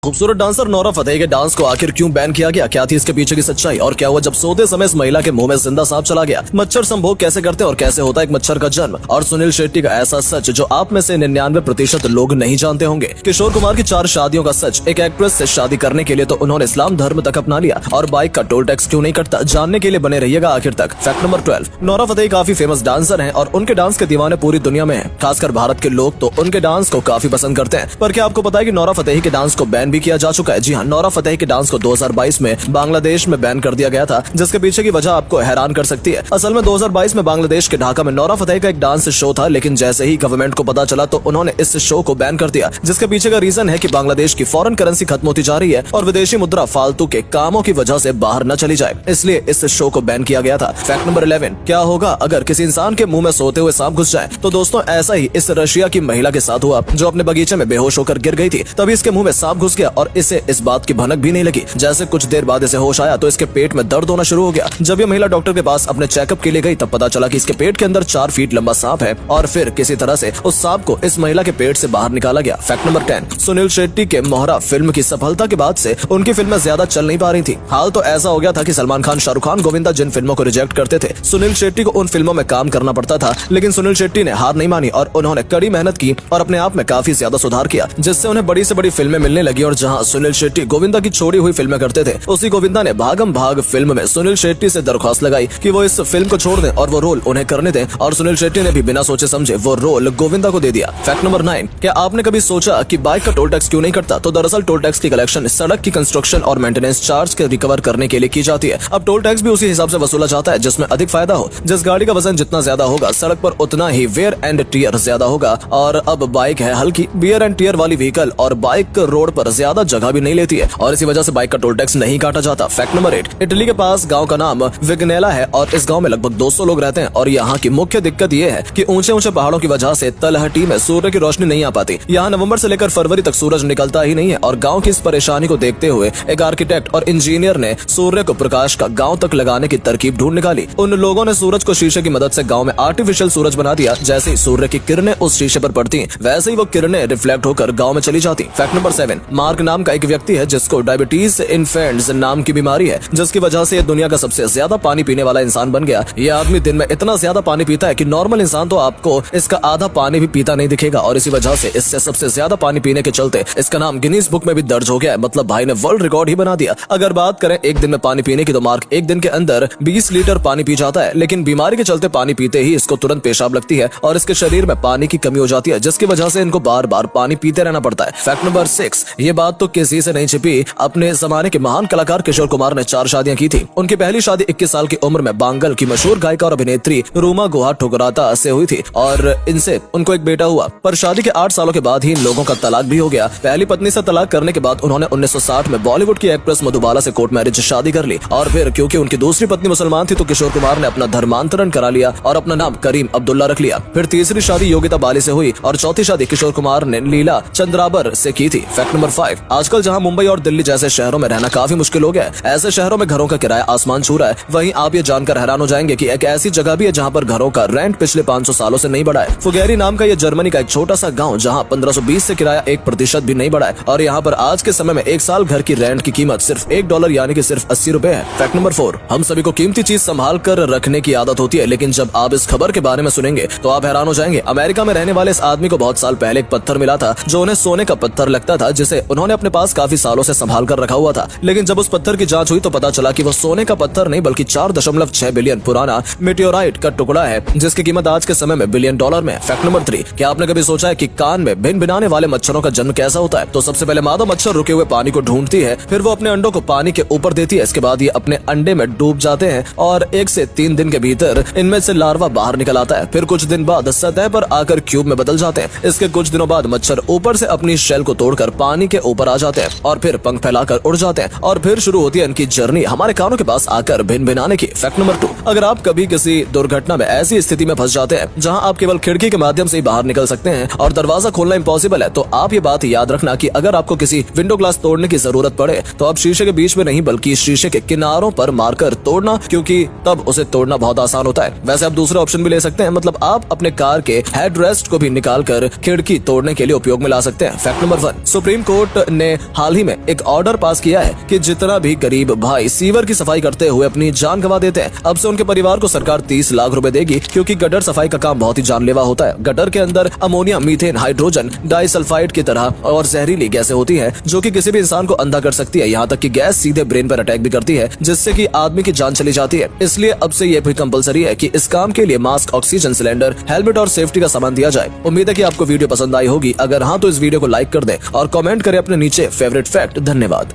खूबसूरत dancer Nora Fatehi के dance को आखिर क्यों बैन किया गया, क्या थी इसके पीछे की सच्चाई और क्या हुआ जब सोते समय इस महिला के मुंह में जिंदा सांप चला गया। मच्छर संभोग कैसे करते हैं और कैसे होता है एक मच्छर का जन्म, और सुनील शेट्टी का ऐसा सच जो आप में से 99% लोग नहीं जानते होंगे। किशोर कुमार की 4 शादियों का सच, एक एक्ट्रेस से शादी करने के लिए तो उन्होंने इस्लाम धर्म तक अपना लिया, और बाइक का टोल टैक्स क्यों नहीं कटता, जानने के लिए बने रहिएगा आखिर तक। फैक्ट नंबर 12, नोरा फतेही काफी फेमस डांसर है और उनके डांस के दीवाने पूरी दुनिया में है। खासकर भारत के लोग तो उनके डांस को काफी पसंद करते हैं। पर क्या आपको पता है कि नोरा फतेही के डांस को बैन भी किया जा चुका है? जी हाँ, नोरा फतेही के डांस को 2022 में बांग्लादेश में बैन कर दिया गया था, जिसके पीछे की वजह आपको हैरान कर सकती है। असल में 2022 में बांग्लादेश के ढाका में नोरा फतेही का एक डांस शो था, लेकिन जैसे ही गवर्नमेंट को पता चला तो उन्होंने इस शो को बैन कर दिया, जिसके पीछे का रीजन है कि बांग्लादेश की फॉरेन करेंसी खत्म होती जा रही है और विदेशी मुद्रा फालतू के कामों की वजह से बाहर न चली जाए, इसलिए इस शो को बैन किया गया था। फैक्ट नंबर 11, क्या होगा अगर किसी इंसान के मुंह में सोते हुए सांप घुस जाए? तो दोस्तों ऐसा ही इस रशिया की महिला के साथ हुआ, जो अपने बगीचे में बेहोश होकर गिर गई थी। तभी इसके मुंह में सांप घुस गया और इसे इस बात की भनक भी नहीं लगी। जैसे कुछ देर बाद इसे होश आया तो इसके पेट में दर्द होना शुरू हो गया। जब ये महिला डॉक्टर के पास अपने चेकअप के लिए गई तब पता चला कि इसके पेट के अंदर 4 फीट लंबा सांप है, और फिर किसी तरह से उस सांप को इस महिला के पेट से बाहर निकाला गया। फैक्ट नंबर 10, सुनील शेट्टी के मोहरा फिल्म की सफलता के बाद से उनकी फिल्में ज्यादा चल नहीं पा रही थी। हाल तो ऐसा हो गया था कि सलमान खान, शाहरुख खान, गोविंदा जिन फिल्मों को रिजेक्ट करते थे, सुनील शेट्टी को उन फिल्मों में काम करना पड़ता था। लेकिन सुनील शेट्टी ने हार नहीं मानी और उन्होंने कड़ी मेहनत की और अपने आप में काफी ज्यादा सुधार किया, जिससे उन्हें बड़ी से बड़ी फिल्में मिलने लगी। और जहाँ सुनील शेट्टी गोविंदा की छोड़ी हुई फिल्में करते थे, उसी गोविंदा ने भागम भाग फिल्म में सुनील शेट्टी से दरख्वास्त लगाई कि वो इस फिल्म को छोड़ दें और वो रोल उन्हें करने दें, और सुनील शेट्टी ने भी बिना सोचे समझे वो रोल गोविंदा को दे दिया। फैक्ट नंबर 9, क्या आपने कभी सोचा कि बाइक का टोल टैक्स क्यों नहीं कटता? तो दरअसल टोल टैक्स की कलेक्शन सड़क की कंस्ट्रक्शन और मेंटेनेंस चार्ज के रिकवर करने के लिए की जाती है। अब टोल टैक्स भी उसी हिसाब से वसूला जाता है जिसमें अधिक फायदा हो। जिस गाड़ी का वजन जितना ज्यादा होगा, सड़क पर उतना ही वेयर एंड टियर ज्यादा होगा। और अब बाइक है हल्की, वियर एंड टियर वाली व्हीकल, और बाइक रोड पर ज्यादा जगह भी नहीं लेती है, और इसी वजह से बाइक का टोल टैक्स नहीं काटा जाता। फैक्ट नंबर 8, इटली के पास गांव का नाम विग्नेला है और इस गांव में लगभग 200 लोग रहते हैं। और यहाँ की मुख्य दिक्कत ये है कि ऊंचे ऊंचे पहाड़ों की वजह से तलहटी में सूर्य की रोशनी नहीं आ पाती। यहाँ नवंबर से लेकर फरवरी तक सूरज निकलता ही नहीं है, और गांव की इस परेशानी को देखते हुए एक आर्किटेक्ट और इंजीनियर ने सूर्य को प्रकाश का गांव तक लगाने की तरकीब ढूंढ निकाली। उन लोगों ने सूरज को शीशे की मदद से गांव में आर्टिफिशियल सूरज बना दिया। जैसे ही सूर्य की किरणें उस शीशे पर पड़ती, वैसे ही वो किरणें रिफ्लेक्ट होकर गांव में चली जाती। फैक्ट नंबर 7, मार्क नाम का एक व्यक्ति है जिसको डायबिटीज इन्फेंट्स नाम की बीमारी है, जिसकी वजह से दुनिया का सबसे ज्यादा पानी पीने वाला इंसान बन गया। ये आदमी दिन में इतना ज्यादा पानी पीता है कि नॉर्मल इंसान तो आपको इसका आधा पानी भी पीता नहीं दिखेगा, और इसी वजह से इससे सबसे ज्यादा पानी पीने के चलते इसका नाम गिनीज बुक में भी दर्ज हो गया है। मतलब भाई ने वर्ल्ड रिकॉर्ड ही बना दिया। अगर बात करें एक दिन में पानी पीने की, तो मार्क एक दिन के अंदर 20 लीटर पानी पी जाता है, लेकिन बीमारी के चलते पानी पीते ही इसको तुरंत पेशाब लगती है और इसके शरीर में पानी की कमी हो जाती है, जिसकी वजह से इनको बार बार पानी पीते रहना पड़ता है। फैक्ट नंबर 6, ये बात तो किसी से नहीं छिपी, अपने जमाने के महान कलाकार किशोर कुमार ने 4 शादियां की थी। उनकी पहली शादी 21 साल की उम्र में बांगल की मशहूर गायिका और अभिनेत्री रूमा गुहा ठुकराता से हुई थी, और इनसे उनको एक बेटा हुआ। पर शादी के 8 सालों के बाद ही इन लोगों का तलाक भी हो गया। पहली पत्नी से तलाक करने के बाद उन्होंने 1960 में बॉलीवुड की एक्ट्रेस मधुबाला से कोर्ट मैरिज शादी कर ली, और फिर क्योंकि उनकी दूसरी पत्नी मुसलमान थी तो किशोर कुमार ने अपना धर्मांतरण करा लिया और अपना नाम करीम अब्दुल्ला रख लिया। फिर तीसरी शादी योगिता बाली से हुई और चौथी शादी किशोर कुमार ने लीला चंद्राबर से की थी। फैक्ट नंबर 5, आजकल जहां मुंबई और दिल्ली जैसे शहरों में रहना काफी मुश्किल हो गया है, ऐसे शहरों में घरों का किराया आसमान छू रहा है। वहीं आप ये जानकर हैरान हो जाएंगे कि एक ऐसी जगह भी है जहां पर घरों का रेंट पिछले 500 सालों से नहीं बढ़ा है। फुगेरी नाम का ये जर्मनी का एक छोटा सा गांव, जहां 1520 से किराया 1% भी नहीं बढ़ा है, और यहाँ पर आज के समय में 1 साल घर की रेंट की कीमत सिर्फ $1 यानी कि सिर्फ 80 रुपए है। फैक्ट नंबर 4, हम सभी को कीमती चीज संभाल कर रखने की आदत होती है, लेकिन जब आप इस खबर के बारे में सुनेंगे तो आप हैरान हो जाएंगे। अमेरिका में रहने वाले इस आदमी को बहुत साल पहले एक पत्थर मिला था जो उन्हें सोने का पत्थर लगता था, जिसे उन्होंने अपने पास काफी सालों से संभाल कर रखा हुआ था। लेकिन जब उस पत्थर की जांच हुई तो पता चला कि वो सोने का पत्थर नहीं बल्कि 4.6 बिलियन पुराना मेटेओराइट का टुकड़ा है, जिसकी कीमत आज के समय में $1 बिलियन में। फैक्ट नंबर 3, क्या आपने कभी सोचा है कि कान में भिन भिनाने वाले मच्छरों का जन्म कैसा होता है? तो सबसे पहले मादा मच्छर रुके हुए पानी को ढूंढती है, फिर वो अपने अंडों को पानी के ऊपर देती है। इसके बाद ये अपने अंडे में डूब जाते हैं और 1 से 3 दिन के भीतर इनमें से लार्वा बाहर निकल आता है। फिर कुछ दिन बाद सतह पर आकर क्यूब में बदल जाते हैं। इसके कुछ दिनों बाद मच्छर ऊपर से अपनी शेल को तोड़कर पानी के ऊपर आ जाते हैं और फिर पंख फैलाकर उड़ जाते हैं, और फिर शुरू होती है इनकी जर्नी हमारे कानों के पास आकर भिन भिनाने की। फैक्ट नंबर 2, अगर आप कभी किसी दुर्घटना में ऐसी स्थिति में फंस जाते हैं जहां आप केवल खिड़की के माध्यम से ही बाहर निकल सकते हैं और दरवाजा खोलना इम्पॉसिबल है, तो आप ये बात याद रखना कि अगर आपको किसी विंडो ग्लास तोड़ने की जरूरत पड़े तो आप शीशे के बीच में नहीं बल्कि शीशे के किनारों पर मारकर तोड़ना, क्योंकि तब उसे तोड़ना बहुत आसान होता है। वैसे आप दूसरा ऑप्शन भी ले सकते हैं, मतलब आप अपने कार के हेडरेस्ट को भी निकालकर खिड़की तोड़ने के लिए उपयोग में ला सकते हैं। Fact number 1, supreme court court ने हाल ही में एक ऑर्डर पास किया है कि जितना भी गरीब भाई सीवर की सफाई करते हुए अपनी जान गंवा देते हैं, अब से उनके परिवार को सरकार 30 लाख रुपए देगी, क्योंकि गटर सफाई का काम बहुत ही जानलेवा होता है। गटर के अंदर अमोनिया, मीथेन, हाइड्रोजन, डाइसल्फाइड की तरह और जहरीली गैसें होती हैं, जो कि किसी भी इंसान को अंधा कर सकती है। यहाँ तक कि गैस सीधे ब्रेन पर अटैक भी करती है, जिससे कि आदमी की जान चली जाती है। इसलिए अब से ये भी कंपलसरी है कि इस काम के लिए मास्क, ऑक्सीजन सिलेंडर, हेलमेट और सेफ्टी का सामान दिया जाए। उम्मीद है कि आपको वीडियो पसंद आई होगी। अगर हाँ तो इस वीडियो को लाइक कर दें और कमेंट करें अपने नीचे फेवरेट फैक्ट। धन्यवाद।